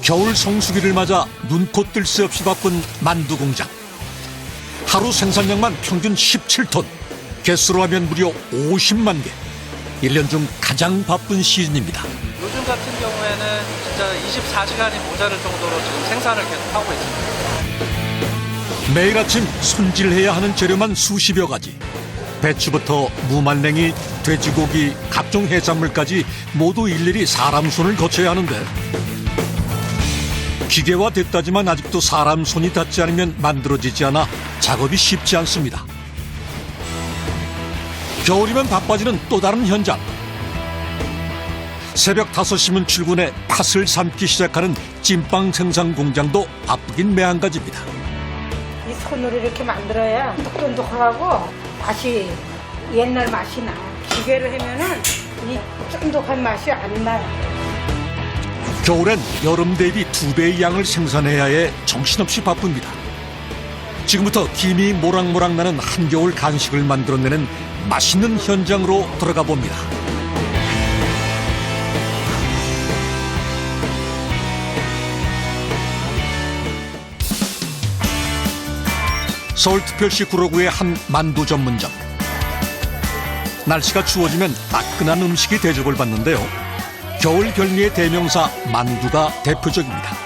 겨울 성수기를 맞아 눈코 뜰 새 없이 바쁜 만두 공장. 하루 생산량만 평균 17톤, 개수로 하면 무려 50만 개. 1년 중 가장 바쁜 시즌입니다. 요즘 같은 경우에는 진짜 24시간이 모자랄 정도로 지금 생산을 계속 하고 있습니다. 매일 아침 손질해야 하는 재료만 수십여 가지. 배추부터 무말랭이, 돼지고기, 각종 해산물까지 모두 일일이 사람 손을 거쳐야 하는데 기계화됐다지만 아직도 사람 손이 닿지 않으면 만들어지지 않아 작업이 쉽지 않습니다. 겨울이면 바빠지는 또 다른 현장. 새벽 5시면 출근해 팥을 삶기 시작하는 찐빵 생산 공장도 바쁘긴 매한가지입니다. 이 손으로 이렇게 만들어야 쫀득쫀득하고 맛이 옛날 맛이 나. 기계로 하면은 이 쫀득한 맛이 안 나요. 겨울엔 여름 대비 2배의 양을 생산해야 해 정신없이 바쁩니다. 지금부터 김이 모락모락 나는 한겨울 간식을 만들어내는 맛있는 현장으로 들어가 봅니다. 서울특별시 구로구의 한 만두 전문점. 날씨가 추워지면 따끈한 음식이 대접을 받는데요. 겨울 별미의 대명사 만두가 대표적입니다.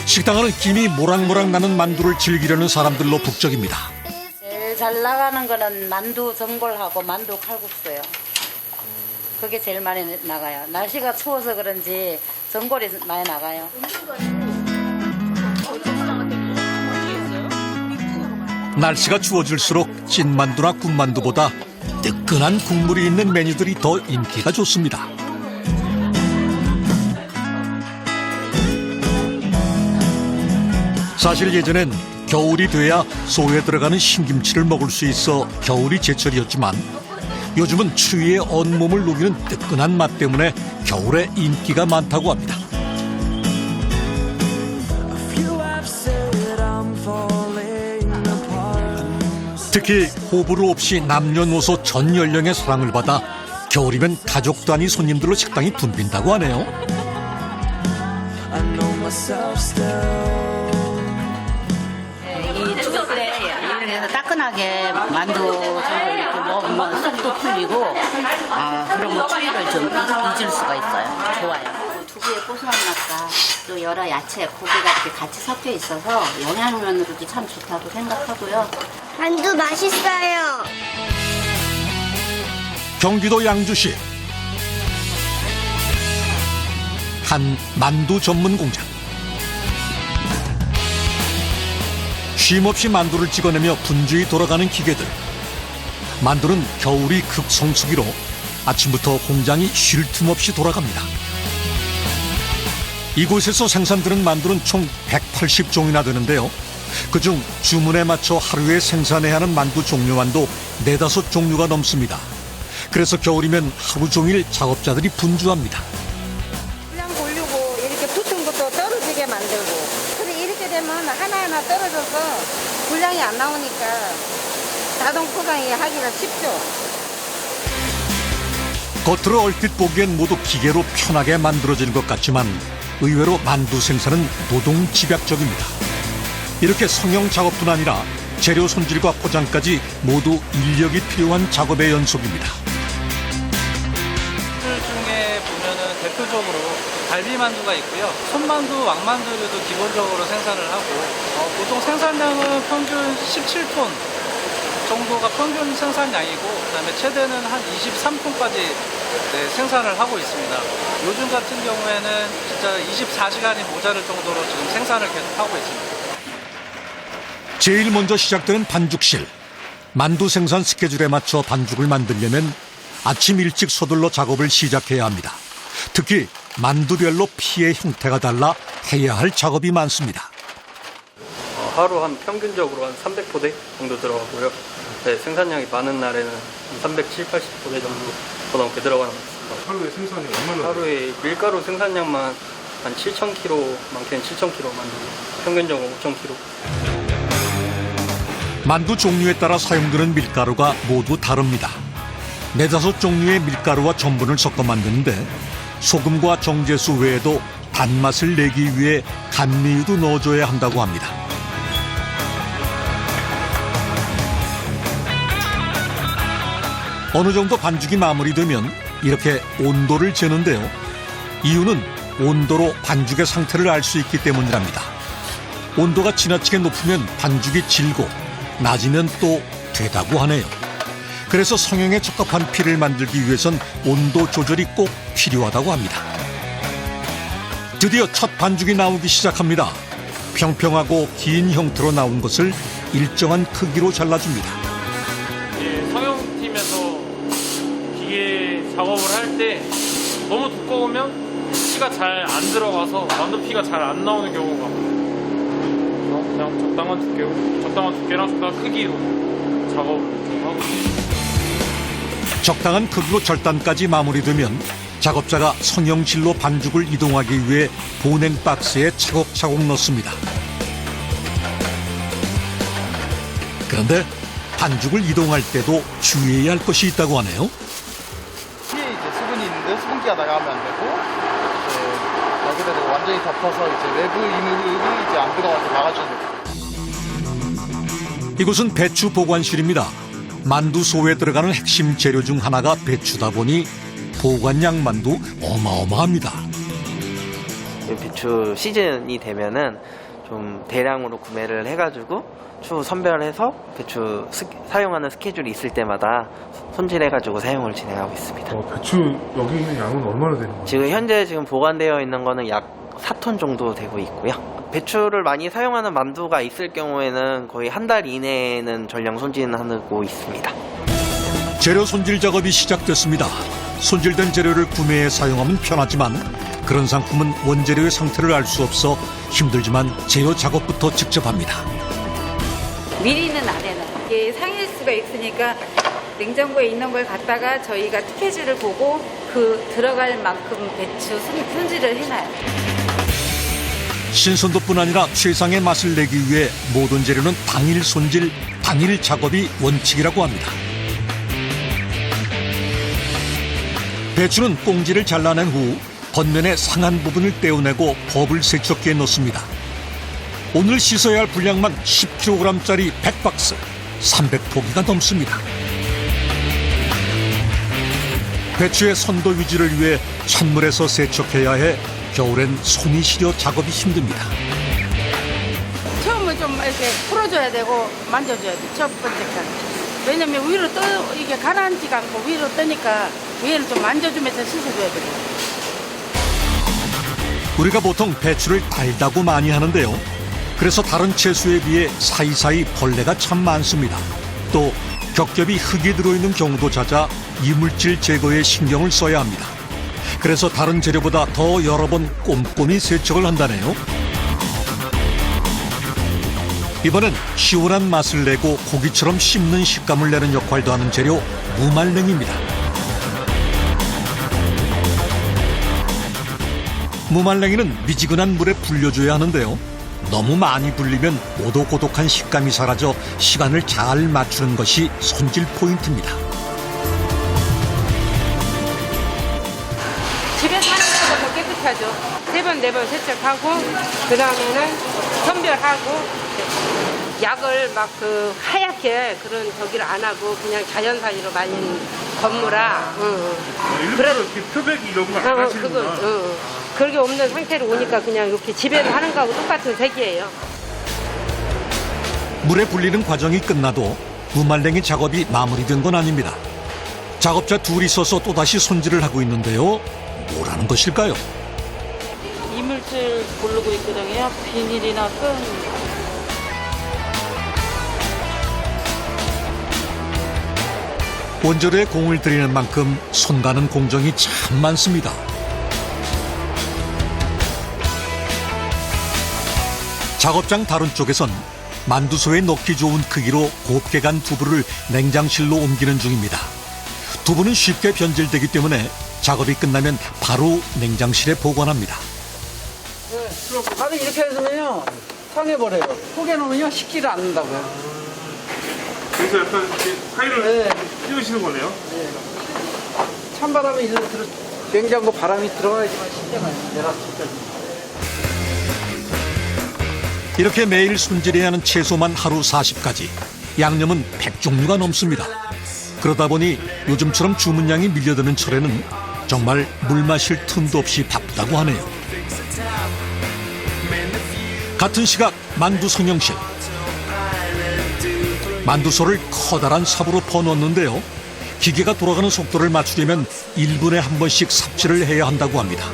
식당 안은 김이 모락모락 나는 만두를 즐기려는 사람들로 북적입니다. 제일 잘 나가는 거는 만두 전골하고 만두 칼국수예요. 그게 제일 많이 나가요. 날씨가 추워서 그런지 전골이 많이 나가요. 날씨가 추워질수록 찐만두나 군만두보다 뜨끈한 국물이 있는 메뉴들이 더 인기가 좋습니다. 사실 예전엔 겨울이 돼야 소에 들어가는 신김치를 먹을 수 있어 겨울이 제철이었지만 요즘은 추위에 온몸을 녹이는 뜨끈한 맛 때문에 겨울에 인기가 많다고 합니다. 특히 호불호 없이 남녀노소 전 연령의 사랑을 받아 겨울이면 가족 단위 손님들로 식당이 붐빈다고 하네요. 이 추울 때 이렇게 따끈하게 만두 전골 이렇게 먹으면 속도 풀리고 그런 거 추위를 좀 잊을 수가 있어요. 좋아요. 두부의 고소한 맛과 또 여러 야채, 고기가 이렇게 같이 섞여 있어서 영양면으로도 참 좋다고 생각하고요. 만두 맛있어요. 경기도 양주시 한 만두 전문 공장. 쉼없이 만두를 찍어내며 분주히 돌아가는 기계들. 만두는 겨울이 극성수기로 아침부터 공장이 쉴 틈 없이 돌아갑니다. 이곳에서 생산되는 만두는 총 180종이나 되는데요. 그중 주문에 맞춰 하루에 생산해야 하는 만두 종류만도 4-5종류가 넘습니다. 그래서 겨울이면 하루 종일 작업자들이 분주합니다. 분량 고르고 이렇게 붙은 것도 떨어지게 만들고. 근데 이렇게 되면 하나하나 떨어져서 분량이 안 나오니까 자동 포장이 하기가 쉽죠. 겉으로 얼핏 보기엔 모두 기계로 편하게 만들어지는 것 같지만 의외로 만두 생산은 노동 집약적입니다. 이렇게 성형 작업뿐 아니라 재료 손질과 포장까지 모두 인력이 필요한 작업의 연속입니다. 술 중에 보면은 대표적으로 갈비만두가 있고요. 손만두, 왕만두류도 기본적으로 생산을 하고 보통 생산량은 평균 17톤 정도가 평균 생산량이고 그다음에 최대는 한 23톤까지 생산을 하고 있습니다. 요즘 같은 경우에는 진짜 24시간이 모자랄 정도로 지금 생산을 계속 하고 있습니다. 제일 먼저 시작되는 반죽실. 만두 생산 스케줄에 맞춰 반죽을 만들려면 아침 일찍 서둘러 작업을 시작해야 합니다. 특히 만두별로 피의 형태가 달라 해야 할 작업이 많습니다. 하루 한 평균적으로 한 300포대 정도 들어가고요. 네, 생산량이 많은 날에는 370, 80포대 정도 더 넘게 들어가는 것 같습니다. 하루에 생산이 얼마나? 하루에 밀가루 생산량만 한 7,000kg, 많게는 7,000kg 만들고 평균적으로 5,000kg. 만두 종류에 따라 사용되는 밀가루가 모두 다릅니다. 4-5종류의 밀가루와 전분을 섞어 만드는데 소금과 정제수 외에도 단맛을 내기 위해 감미유도 넣어줘야 한다고 합니다. 어느 정도 반죽이 마무리되면 이렇게 온도를 재는데요. 이유는 온도로 반죽의 상태를 알 수 있기 때문이랍니다. 온도가 지나치게 높으면 반죽이 질고 낮으면 또 되다고 하네요. 그래서 성형에 적합한 피를 만들기 위해선 온도 조절이 꼭 필요하다고 합니다. 드디어 첫 반죽이 나오기 시작합니다. 평평하고 긴 형태로 나온 것을 일정한 크기로 잘라줍니다. 성형팀에서 기계 작업을 할 때 너무 두꺼우면 피가 잘 안 들어가서 만두피가 잘 안 나오는 경우가 그냥 적당한 두께랑 적당한 크기로 작업을 하고 있습니다. 적당한 크기로 절단까지 마무리되면 작업자가 성형실로 반죽을 이동하기 위해 보냉 박스에 차곡차곡 넣습니다. 그런데 반죽을 이동할 때도 주의해야 할 것이 있다고 하네요. 피에 이제 수분이 있는데 수분기가 나가면 안 되고, 여기다가 완전히 덮어서 이제 외부 이물이 이제 안 들어가게 막아주는 거예요. 이곳은 배추 보관실입니다. 만두 소에 들어가는 핵심 재료 중 하나가 배추다 보니 보관량 만두 어마어마합니다. 배추 시즌이 되면은 좀 대량으로 구매를 해가지고 추후 선별해서 배추 사용하는 스케줄이 있을 때마다 손질해가지고 사용을 진행하고 있습니다. 배추 여기 있는 양은 얼마나 되는 거예요? 지금 현재 보관되어 있는 거는 약 4톤 정도 되고 있고요. 배추를 많이 사용하는 만두가 있을 경우에는 거의 한 달 이내에는 전량 손질하고 있습니다. 재료 손질 작업이 시작됐습니다. 손질된 재료를 구매해 사용하면 편하지만 그런 상품은 원재료의 상태를 알 수 없어 힘들지만 재료 작업부터 직접 합니다. 미리는 안 해놔요. 이게 상할 수가 있으니까 냉장고에 있는 걸 갖다가 저희가 스케줄을 보고 그 들어갈 만큼 배추 손질을 해놔요. 신선도뿐 아니라 최상의 맛을 내기 위해 모든 재료는 당일 손질, 당일 작업이 원칙이라고 합니다. 배추는 꽁지를 잘라낸 후 겉면의 상한 부분을 떼어내고 버블 세척기에 넣습니다. 오늘 씻어야 할 분량만 10kg짜리 100박스, 300포기가 넘습니다. 배추의 선도 유지를 위해 찬물에서 세척해야 해 겨울엔 손이 시려 작업이 힘듭니다. 처음은 좀 이렇게 풀어줘야 되고 만져줘야 돼. 첫 번째까지. 왜냐면 위로 이게 가라앉지가 않고 위로 뜨니까 위에는 좀 만져주면서 씻어줘야 되고. 우리가 보통 배추를 달다고 많이 하는데요. 그래서 다른 채소에 비해 사이사이 벌레가 참 많습니다. 또 겹겹이 흙이 들어있는 경우도 잦아 이물질 제거에 신경을 써야 합니다. 그래서 다른 재료보다 더 여러 번 꼼꼼히 세척을 한다네요. 이번엔 시원한 맛을 내고 고기처럼 씹는 식감을 내는 역할도 하는 재료 무말랭입니다. 무말랭이는 미지근한 물에 불려줘야 하는데요. 너무 많이 불리면 오독오독한 식감이 사라져 시간을 잘 맞추는 것이 손질 포인트입니다. 집에서 하는 것보다 더 깨끗하죠. 3번, 4번 세척하고 그 다음에는 선별하고 약을 막 하얗게 그런 저기를 안 하고 그냥 자연사이로 말린 건무라. 일부러 이렇게 표백이 이런 거 안 하시는구나. 그렇게 없는 상태로 오니까 그냥 이렇게 집에서 하는 거하고 똑같은 색이에요. 물에 불리는 과정이 끝나도 무말랭이 작업이 마무리된 건 아닙니다. 작업자 둘이 서서 또다시 손질을 하고 있는데요. 뭐라는 것일까요? 이물질 고르고 있거든요. 비닐이나 끈. 원재료에 공을 들이는 만큼 손 가는 공정이 참 많습니다. 작업장 다른 쪽에선 만두소에 넣기 좋은 크기로 곱게 간 두부를 냉장실로 옮기는 중입니다. 두부는 쉽게 변질되기 때문에 작업이 끝나면 바로 냉장실에 보관합니다. 다들 이렇게 해서는요 상해버려요. 포개 놓으면요 식지를 않는다고요. 그래서 약간 이렇게 사이를 띄우시는 거네요? 찬바람이 일로 냉장고 바람이 들어가야지만 식대가 내가 진짜 이렇게 매일 손질해야 하는 채소만 하루 40가지, 양념은 100종류가 넘습니다. 그러다 보니 요즘처럼 주문량이 밀려드는 철에는 정말 물 마실 틈도 없이 바쁘다고 하네요. 같은 시각 만두 성형실. 만두소를 커다란 삽으로 퍼넣는데요. 기계가 돌아가는 속도를 맞추려면 1분에 한 번씩 삽질을 해야 한다고 합니다.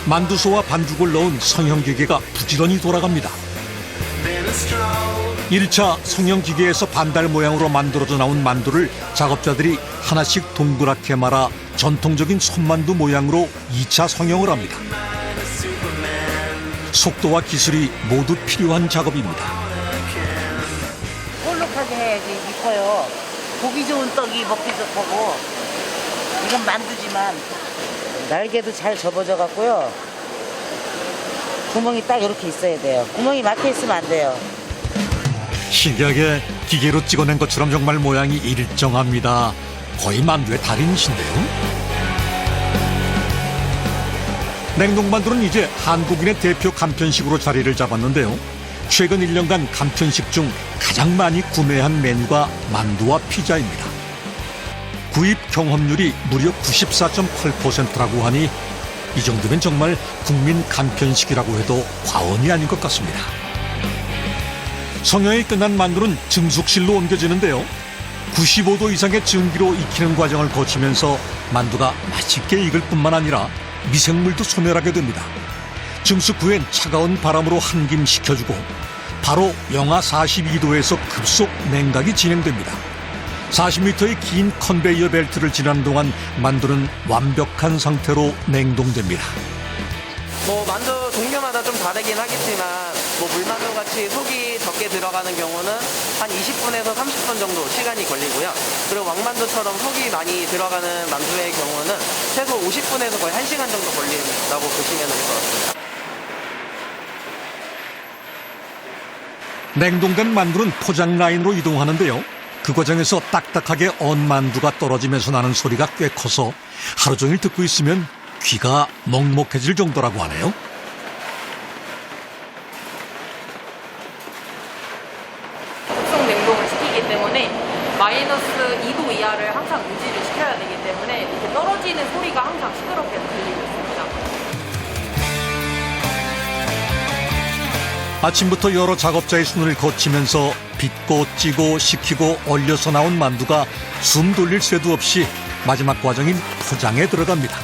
만두소와 반죽을 넣은 성형기계가 부지런히 돌아갑니다. 1차 성형기계에서 반달 모양으로 만들어져 나온 만두를 작업자들이 하나씩 동그랗게 말아 전통적인 손만두 모양으로 2차 성형을 합니다. 속도와 기술이 모두 필요한 작업입니다. 볼록하게 해야지 익어요. 보기 좋은 떡이 먹기 좋다고. 이건 만두지만 날개도 잘 접어져 갖고요. 구멍이 딱 이렇게 있어야 돼요. 구멍이 막혀 있으면 안 돼요. 신기하게 기계로 찍어낸 것처럼 정말 모양이 일정합니다. 거의 만두의 달인이신데요. 냉동만두는 이제 한국인의 대표 간편식으로 자리를 잡았는데요. 최근 1년간 간편식 중 가장 많이 구매한 메뉴가 만두와 피자입니다. 구입 경험률이 무려 94.8%라고 하니 이 정도면 정말 국민 간편식이라고 해도 과언이 아닌 것 같습니다. 성형이 끝난 만두는 증숙실로 옮겨지는데요. 95도 이상의 증기로 익히는 과정을 거치면서 만두가 맛있게 익을 뿐만 아니라 미생물도 소멸하게 됩니다. 증숙 후엔 차가운 바람으로 한김 식혀주고 바로 영하 42도에서 급속 냉각이 진행됩니다. 40m의 긴 컨베이어 벨트를 지난 동안 만두는 완벽한 상태로 냉동됩니다. 만두 종류마다 좀 다르긴 하겠지만 물만두 같이 속이 적게 들어가는 경우는 한 20분에서 30분 정도 시간이 걸리고요. 그리고 왕만두처럼 속이 많이 들어가는 만두의 경우는 최소 50분에서 거의 1시간 정도 걸린다고 보시면 될 것 같습니다. 냉동된 만두는 포장 라인으로 이동하는데요. 그 과정에서 딱딱하게 언 만두가 떨어지면서 나는 소리가 꽤 커서 하루 종일 듣고 있으면 귀가 먹먹해질 정도라고 하네요. 급속 냉동을 시키기 때문에 마이너스 2도 이하를 항상 유지를 시켜야 되기 때문에 이렇게 떨어지는 소리가 항상 시끄럽게 들리고 있습니다. 아침부터 여러 작업자의 손을 거치면서 빚고 찌고 식히고 얼려서 나온 만두가 숨 돌릴 새도 없이 마지막 과정인 포장에 들어갑니다.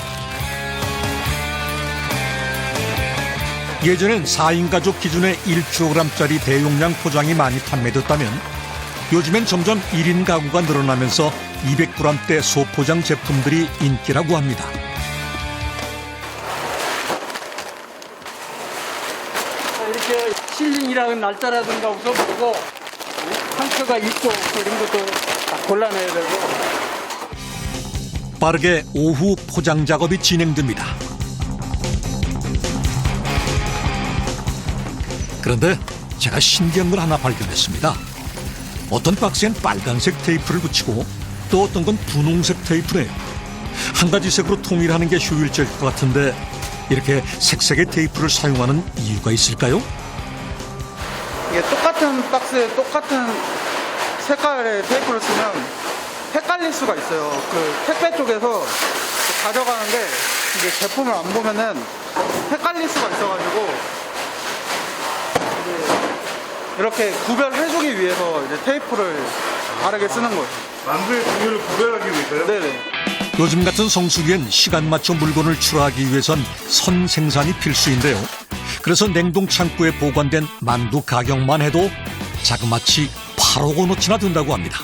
예전엔 4인 가족 기준의 1kg짜리 대용량 포장이 많이 판매됐다면 요즘엔 점점 1인 가구가 늘어나면서 200g대 소포장 제품들이 인기라고 합니다. 이렇게 실링이라는 날짜라든가 우선 보고 상처가 있고 이런 것도 다 골라내야 되고. 빠르게 오후 포장 작업이 진행됩니다. 그런데 제가 신기한 걸 하나 발견했습니다. 어떤 박스엔 빨간색 테이프를 붙이고 또 어떤 건 분홍색 테이프네요. 한 가지 색으로 통일하는 게 효율적일 것 같은데 이렇게 색색의 테이프를 사용하는 이유가 있을까요? 이게 똑같은 박스에 똑같은 색깔의 테이프를 쓰면 헷갈릴 수가 있어요. 그 택배 쪽에서 가져가는데 이게 제품을 안 보면은 헷갈릴 수가 있어가지고 이렇게 구별해주기 위해서 이제 테이프를 다르게 쓰는 거예요. 만두의 종류를 구별하기 위해서요? 네네. 요즘 같은 성수기엔 시간 맞춰 물건을 출하하기 위해선 선 생산이 필수인데요. 그래서 냉동 창고에 보관된 만두 가격만 해도 자그마치 8억 원어치나 든다고 합니다.